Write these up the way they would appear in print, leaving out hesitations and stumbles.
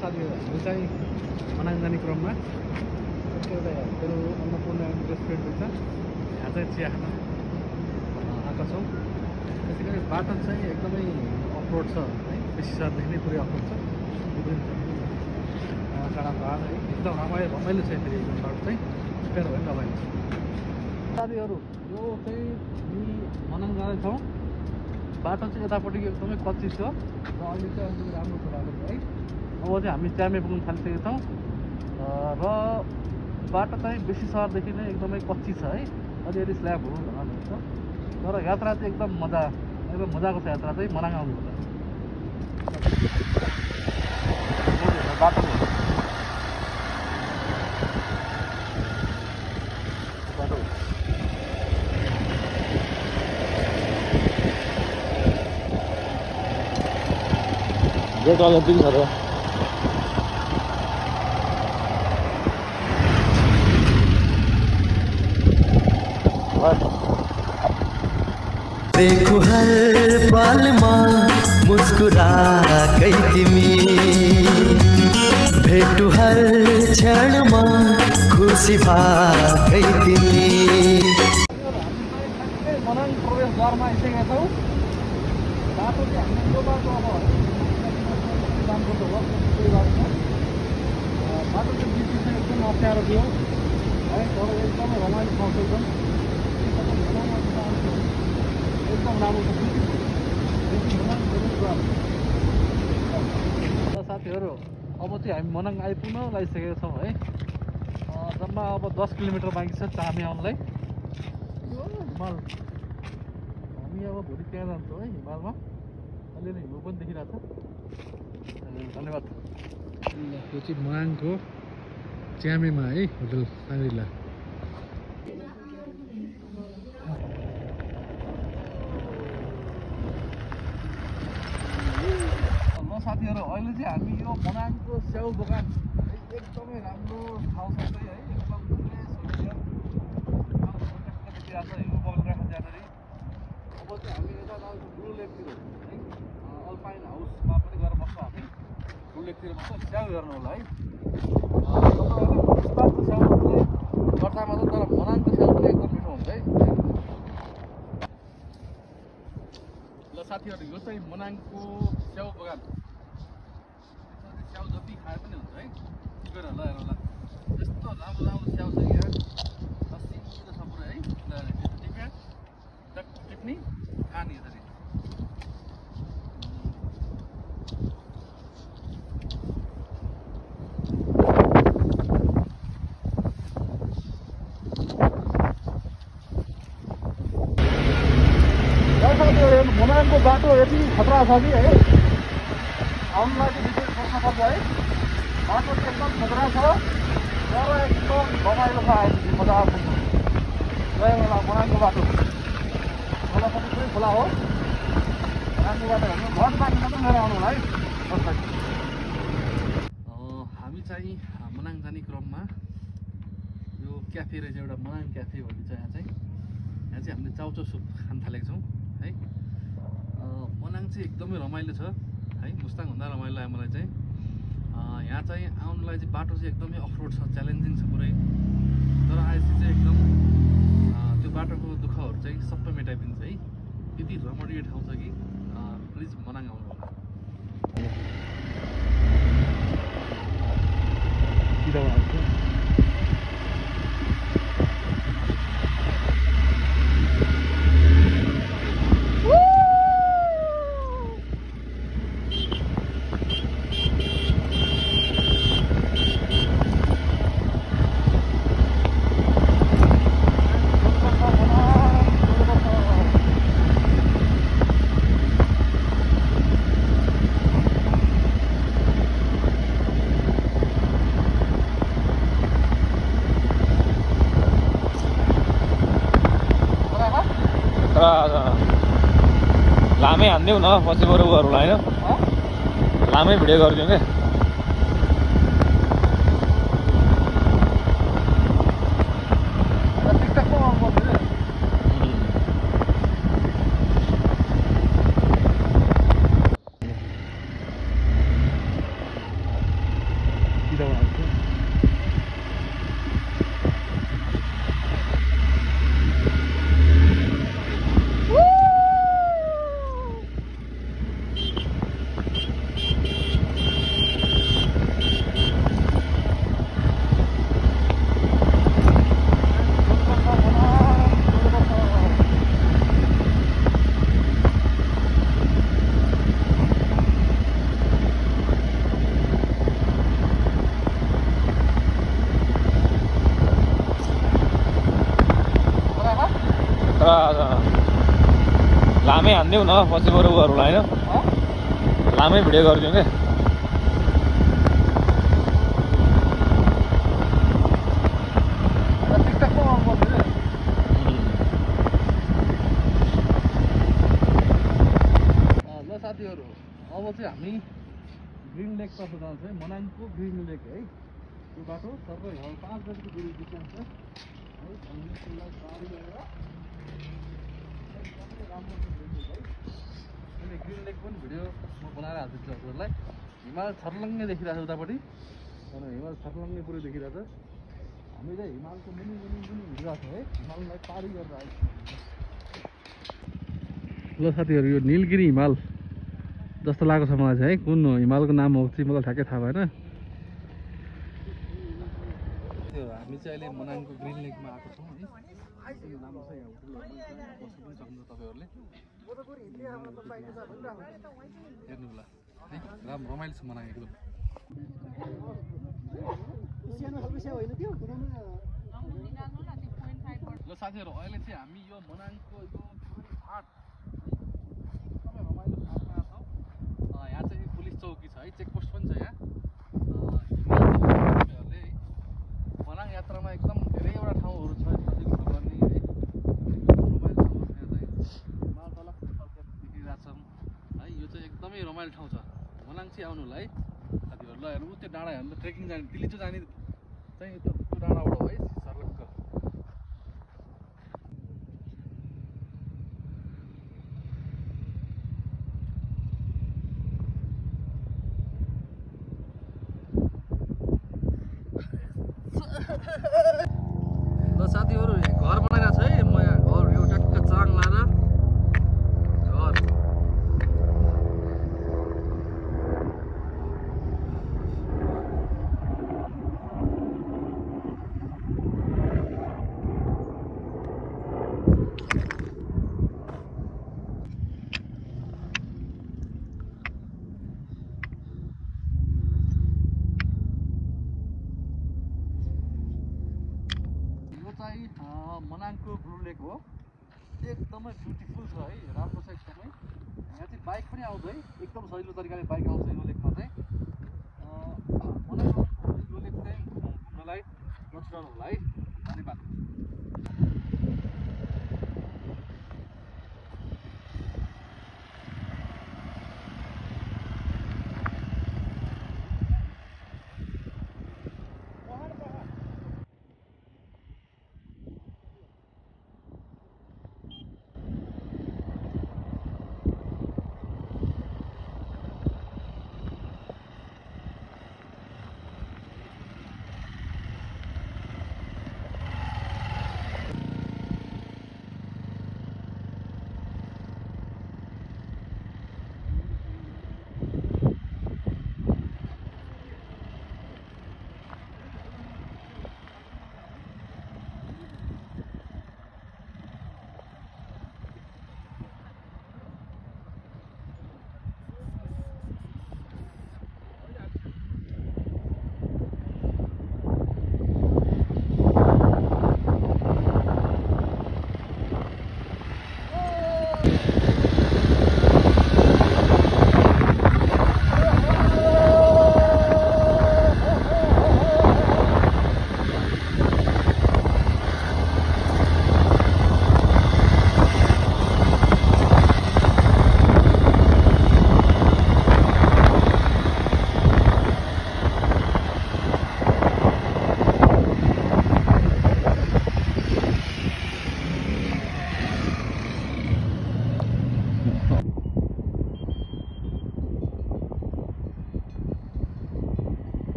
साथीहरू हामी चाहिँ मनाङ जाने क्रममा एउटा मेरो अन्नपूर्ण रेस्टुरेन्ट छ, यहाँ चाहिँ चिया खान आएका छौँ। त्यसै गरी बाटो चाहिँ एकदमै अफरोड छ है, बेसी सरदेखि नै पुरै अफरोड छ, टाढा पाहाड है, एकदम रमाइलो छ। फेरि एकदम बाटो चाहिँ स्पेयर भयो रमाइलो छ। साथीहरू यो चाहिँ हामी मनाङ जाँदैछौँ। बाटो चाहिँ यतापट्टि एकदमै कच्ची छ र अहिले चाहिँ अलिकति राम्रो छ बाटो है। अब चाहिँ हामी च्यामे पुग्न थालिसकेका छौँ र बाटो चाहिँ बेसी सहरदेखि नै एकदमै कच्ची छ है, अलिअलि स्ल्याबहरू भन्नु छ। तर यात्रा चाहिँ एकदम मजाको छ। यात्रा चाहिँ मनाङ आउनुपर्छ। बाटो गेट वाला दिन छ र देखो हर पल में मुस्कुराकै तिमी, भेटु हर क्षण में खुसी भएकै तिमी। मनाङ प्रवेशद्वारमा आइसकेका छौँ। बाटो चाहिँ हामीले यो बाटो अब जानुपर्छ हो, बाटो चाहिँ बिच चाहिँ एकदम अप्ठ्यारो थियो है, तर एकदमै रमाइलो ठाउँ छ। एकदम राम्रो छ साथीहरू। अब चाहिँ हामी मनाङ आइपुग्न लागिसकेका छौँ है। जम्मा अब 10 किलोमिटर बाँकी छ चामे आउनलाई। यो हिमाल हामी अब भोलि त्यहाँ जान्छौँ है। हिमालमा अलिअलि हिउँ पनि देखिरहेको छ। धन्यवाद। यो चाहिँ मनाङको च्यामेमा है होटल साङ्ग्रिला। साथीहरू अहिले चाहिँ हामी यो मनाङको स्याउ दोकान एकदमै राम्रो ठाउँ छ है, एकदम देखिरहेको छ हिउँ बगेर जाँदाखेरि। अब चाहिँ हामी यता जान्छौँ ब्लु लेकतिर है, अल्पाइन हाउसमा पनि गएर बस्छ हामी। ब्लु लेकतिर बस्छ स्याउ हेर्नु होला है। पुष्पाको स्याउ चाहिँ चर्चामा छ, तर मनाङको स्याउ पनि एकदम मिठो हुन्छ है। ल साथीहरू यो चाहिँ मनाङको स्याउ बगान। स्याउ जति खाए पनि हुन्छ है, टिपेर ल हेर ल, यस्तो राम्रो राम्रो स्याउ छ यहाँ, सिधो छ पुरै है। टिप्या टिप्ने खाने यसरी। मनाङको बाटो यति खतरा छ कि है, आउनुलाई चाहिँ विशेष सोच्नुपर्छ है। बाटो चाहिँ एकदम खतरा छ तर एकदम रमाइलो छ। आएपछि मजा आउँछ। गयो होला मनाङको बाटो खोला पनि पुरै खोला हो। मनाङको बाटो हेर्नु घर बाटो मात्रै लिएर आउनु होला है। हामी चाहिँ मनाङ जाने क्रममा यो क्याफे रहेछ एउटा, मनाङ क्याफे भन्ने छ। यहाँ चाहिँ हामीले चाउचाउ सुप खान थालेको छौँ है। मनाङ चाहिँ एकदमै रमाइलो छ है, मुस्ताङभन्दा रमाइलो लाग्यो मलाई चाहिँ। यहाँ चाहिँ आउनुलाई चाहिँ बाटो चाहिँ एकदमै अफरोड छ, च्यालेन्जिङ छ पुरै। तर आएपछि चाहिँ एकदम त्यो बाटोको दुःखहरू चाहिँ सबै मेटाइदिन्छ है। यति रमणीय ठाउँ छ कि प्लिज मनाङ आउनु होला। लामै हान्दिउँ न, पछि बरु गरौँला होइन, लामै भिडियो गरिदिउँ क्या। दुईटा बनाएको छु। लामै हान्दिउँ न पछि बरु गरौँला होइन लामै भिडियो गरिदिउँ क्या ल साथीहरू अब चाहिँ हामी ग्रिन लेकतर्फ जान्छ है मनाङको ग्रिन लेक है त्यो बाटो सबै 5 बजीको दूरी डिस्टेन्स छ है अनि यसलाई गाडी गरेर एकदमै राम्रो छ है अनि ग्रिन लेक पनि भिडियो म बनाएर हाल्छु हजुरहरूलाई हिमाल छर्लङ्गै देखिरहेको छ उतापट्टि अनि हिमाल छर्लङ्गै पुरै देखिरहेको छ हामी चाहिँ हिमालको मुनि हिँडिरहेको छ है हिमाललाई पारी गरेर आइसक्यौँ ल साथीहरू यो नीलगिरी हिमाल जस्तो लागेको छ मलाई चाहिँ है कुन हो हिमालको नाम हो चाहिँ मलाई ठ्याक्कै थाहा भएन हामी चाहिँ अहिले मनाङको ग्रिन लेकमा आएको छौँ है राम्रो छ यहाँ बस्नु पनि सक्नुहुन्छ तपाईँहरूले हेर्नु होला है रमाइलो छ मनाङ एकदम ल साथीहरू अहिले चाहिँ हामी यो मनाङको यो फाँट एकदमै रमाइलो फाँटमा छौँ यहाँ चाहिँ पुलिस चौकी छ है चेकपोस्ट पनि छ यहाँ तपाईँहरूले मनाङ यात्रामा एकदम धेरैवटा ठाउँहरू छ सजिलो गर्ने है एकदम रमाइलो ठाउँ यहाँ चाहिँ हिमाल तल देखिरहेको छौँ है यो चाहिँ एकदमै रमाइलो ठाउँ छ मनाङ चाहिँ आउनु होला है साथीहरू ल हेर्नु त्यो डाँडा हेर्नु ट्रेकिङ जाने दिल्ली जाने चाहिँ त्यो डाँडाबाट हो है सर्लक्क ल साथीहरू घर बनाइरहेको छ है म यहाँ घर यो ट्याक्क चाङ लाएर घर मनाङको ब्लू लेक हो एकदमै ब्युटिफुल छ है राम्रो छ एकदमै यहाँ चाहिँ बाइक पनि आउँछ है एकदम सजिलो तरिकाले बाइक आउँछ यो लेकमा चाहिँ मनाङको यो लेक चाहिँ घुम्नलाई नछुटाउनु होला है धन्यवाद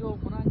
यो मनाङ